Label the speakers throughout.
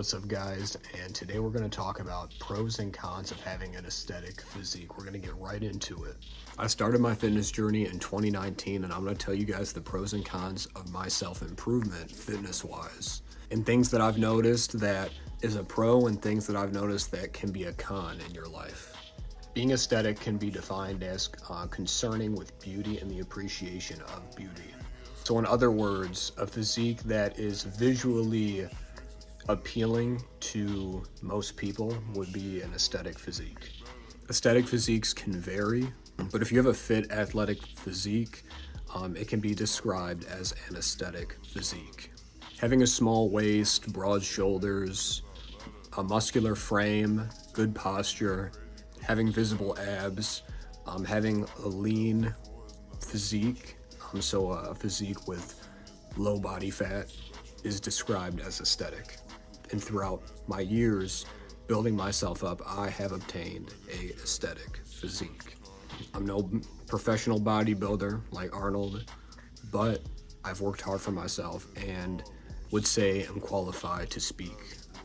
Speaker 1: What's up, guys? And today we're going to talk about pros and cons of having an aesthetic physique. We're going to get right into it. I started my fitness journey in 2019, and I'm going to tell you guys the pros and cons of my self-improvement fitness-wise, and things that I've noticed that is a pro and things that I've noticed that can be a con in your life. Being aesthetic can be defined as concerning with beauty and the appreciation of beauty. So in other words, a physique that is visually appealing to most people would be an aesthetic physique. Aesthetic physiques can vary, but if you have a fit athletic physique, it can be described as an aesthetic physique. Having a small waist, broad shoulders, a muscular frame, good posture, having visible abs, having a lean physique, so a physique with low body fat is described as aesthetic. And throughout my years building myself up, I have obtained a aesthetic physique. I'm no professional bodybuilder like Arnold, but I've worked hard for myself and would say I'm qualified to speak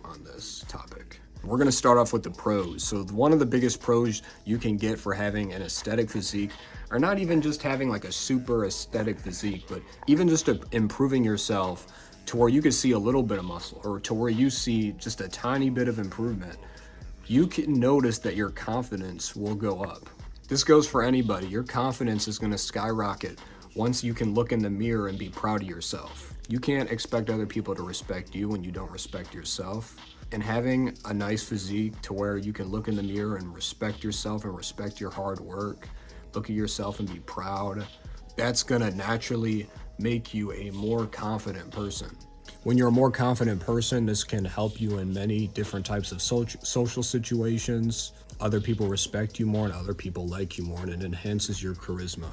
Speaker 1: on this topic. We're going to start off with the pros. So one of the biggest pros you can get for having an aesthetic physique, or not even just having like a super aesthetic physique, but even just improving yourself to where you can see a little bit of muscle, or to where you see just a tiny bit of improvement, you can notice that your confidence will go up. This goes for anybody. Your confidence is going to skyrocket once you can look in the mirror and be proud of yourself. You can't expect other people to respect you when you don't respect yourself. And having a nice physique to where you can look in the mirror and respect yourself and respect your hard work, look at yourself and be proud, that's going to naturally make you a more confident person. When you're a more confident person, this can help you in many different types of social situations. Other people respect you more and other people like you more, and it enhances your charisma.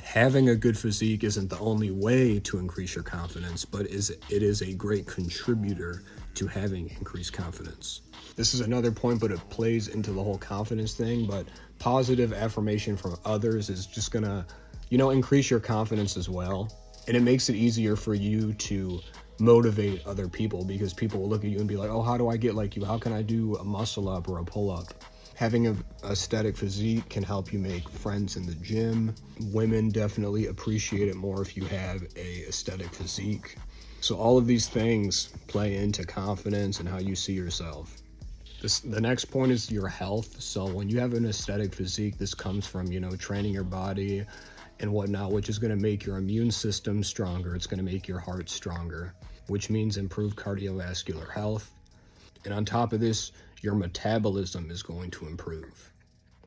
Speaker 1: Having a good physique isn't the only way to increase your confidence, but it is a great contributor to having increased confidence. This is another point, but it plays into the whole confidence thing, but positive affirmation from others is just gonna increase your confidence as well. And it makes it easier for you to motivate other people, because people will look at you and be like, oh, how do I get like you? How can I do a muscle up or a pull up? Having an aesthetic physique can help you make friends in the gym. Women definitely appreciate it more if you have a aesthetic physique. So all of these things play into confidence and how you see yourself. The next point is your health. So when you have an aesthetic physique, this comes from, training your body and whatnot, which is going to make your immune system stronger. It's going to make your heart stronger, which means improved cardiovascular health. And on top of this, your metabolism is going to improve.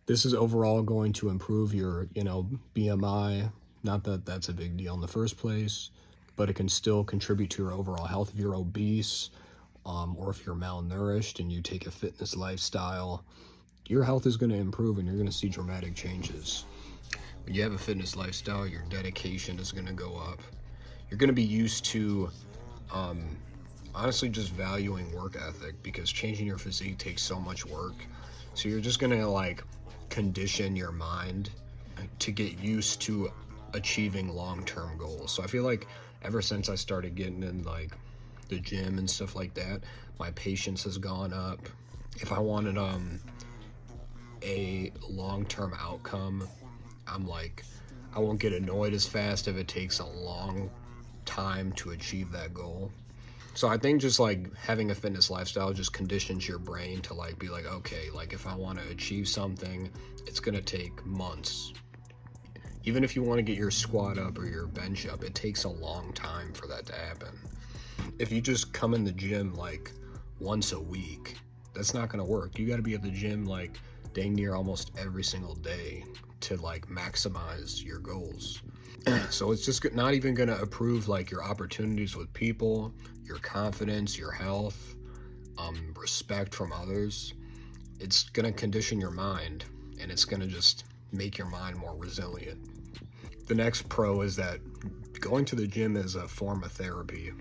Speaker 1: This is overall going to improve your, BMI. Not that that's a big deal in the first place, but it can still contribute to your overall health. If you're obese, or if you're malnourished and you take a fitness lifestyle, your health is going to improve and you're going to see dramatic changes. When you have a fitness lifestyle, your dedication is going to go up. You're going to be used to, honestly, just valuing work ethic, because changing your physique takes so much work. So you're just going to condition your mind to get used to achieving long-term goals. So I feel like ever since I started getting in the gym and stuff like that, my patience has gone up. If I wanted a long-term outcome, I won't get annoyed as fast if it takes a long time to achieve that goal. So I think just having a fitness lifestyle just conditions your brain to be like, okay, if I want to achieve something, it's going to take months. Even if you want to get your squat up or your bench up, it takes a long time for that to happen. If you just come in the gym once a week, that's not going to work. You got to be at the gym dang near almost every single day to maximize your goals. So it's just not even going to improve your opportunities with people, your confidence, your health, respect from others. It's going to condition your mind, and it's going to just make your mind more resilient. The next pro is that going to the gym is a form of therapy.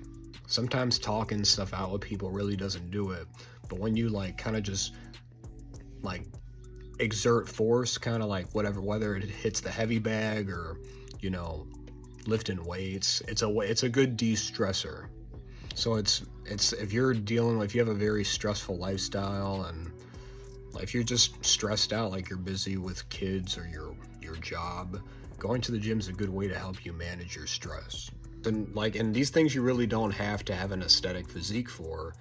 Speaker 1: Sometimes talking stuff out with people really doesn't do it, but when you kind of just exert force, kind of whether it hits the heavy bag or lifting weights, it's a good de-stressor. So it's if you're dealing with, if you have a very stressful lifestyle, and if you're just stressed out, like you're busy with kids or your job, going to the gym is a good way to help you manage your stress. And these things you really don't have to have an aesthetic physique for,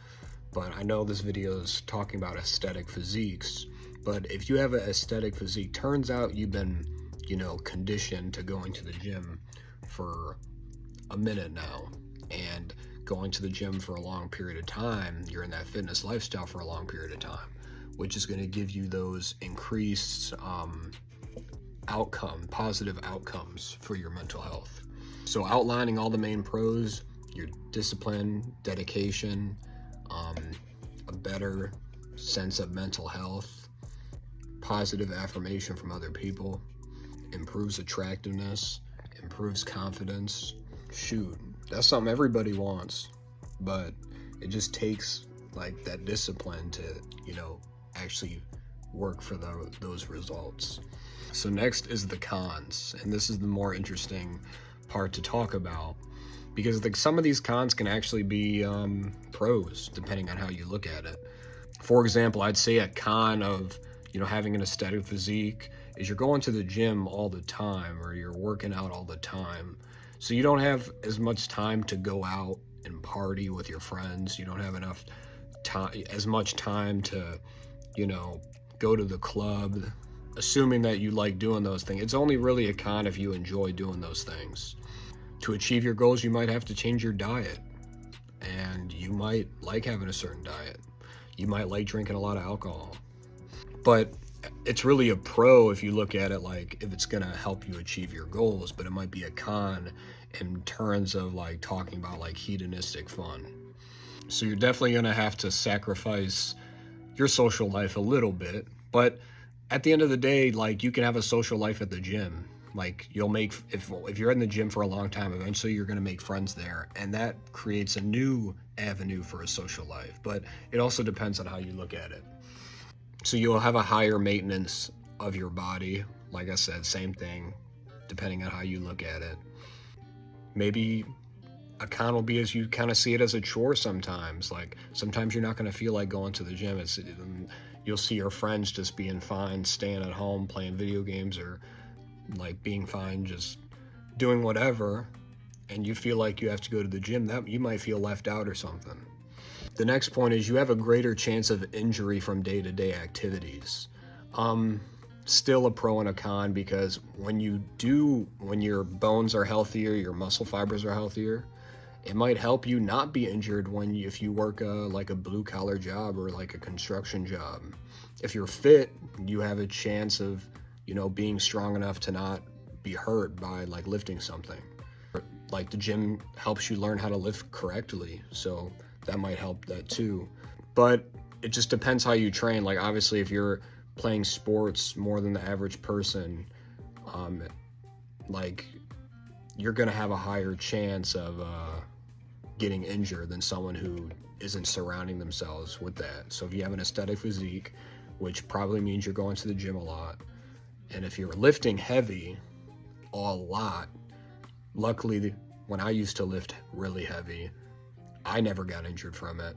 Speaker 1: but I know this video is talking about aesthetic physiques, but if you have an aesthetic physique, turns out you've been, conditioned to going to the gym for a minute now, and going to the gym for a long period of time, you're in that fitness lifestyle for a long period of time, which is going to give you those increased positive outcomes for your mental health. So outlining all the main pros: your discipline, dedication, a better sense of mental health, positive affirmation from other people, improves attractiveness, improves confidence. Shoot, that's something everybody wants, but it just takes like that discipline to, actually work for those results. So next is the cons, and this is the more interesting part to talk about, because some of these cons can actually be pros depending on how you look at it. For example, I'd say a con of having an aesthetic physique is you're going to the gym all the time, or you're working out all the time, so you don't have as much time to go out and party with your friends. You don't have enough time, as much time to go to the club, assuming that you like doing those things. It's only really a con if you enjoy doing those things. To achieve your goals, you might have to change your diet, and you might like having a certain diet. You might like drinking a lot of alcohol, but it's really a pro if you look at it like if it's going to help you achieve your goals, but it might be a con in terms of like talking about like hedonistic fun. So you're definitely going to have to sacrifice your social life a little bit, but at the end of the day, like you can have a social life at the gym. Like you'll make, if you're in the gym for a long time, eventually you're going to make friends there, and that creates a new avenue for a social life. But it also depends on how you look at it. So you'll have a higher maintenance of your body. Like I said, same thing, depending on how you look at it. Maybe a con will be as you kind of see it as a chore sometimes. Like sometimes you're not going to feel like going to the gym. You'll see your friends just being fine, staying at home, playing video games, or like being fine, just doing whatever, and you feel like you have to go to the gym. That you might feel left out or something. The next point is you have a greater chance of injury from day-to-day activities. Still a pro and a con, because when your bones are healthier, your muscle fibers are healthier, it might help you not be injured if you work like a blue-collar job or like a construction job. If you're fit, you have a chance of being strong enough to not be hurt by like lifting something. Like the gym helps you learn how to lift correctly, so that might help that too. But it just depends how you train. Like obviously if you're playing sports more than the average person, like you're gonna have a higher chance of getting injured than someone who isn't surrounding themselves with that. So if you have an aesthetic physique, which probably means you're going to the gym a lot, and if you're lifting heavy a lot, luckily when I used to lift really heavy, I never got injured from it.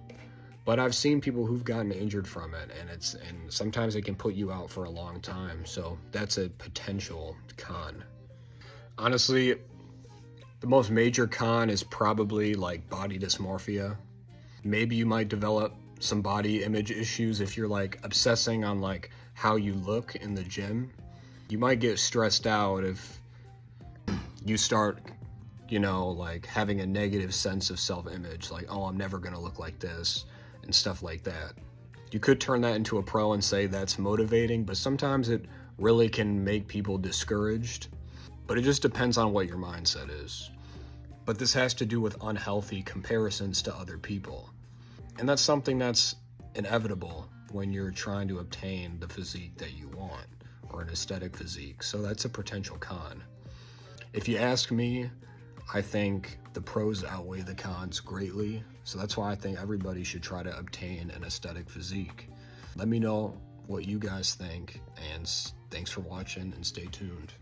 Speaker 1: But I've seen people who've gotten injured from it, and sometimes it can put you out for a long time. So that's a potential con. Honestly, the most major con is probably like body dysmorphia. Maybe you might develop some body image issues if you're like obsessing on like how you look in the gym. You might get stressed out if you start, like having a negative sense of self-image, like, oh, I'm never gonna look like this, and stuff like that. You could turn that into a pro and say that's motivating, but sometimes it really can make people discouraged. But it just depends on what your mindset is. But this has to do with unhealthy comparisons to other people. And that's something that's inevitable when you're trying to obtain the physique that you want, or an aesthetic physique. So that's a potential con. If you ask me, I think the pros outweigh the cons greatly. So that's why I think everybody should try to obtain an aesthetic physique. Let me know what you guys think, and thanks for watching, and stay tuned.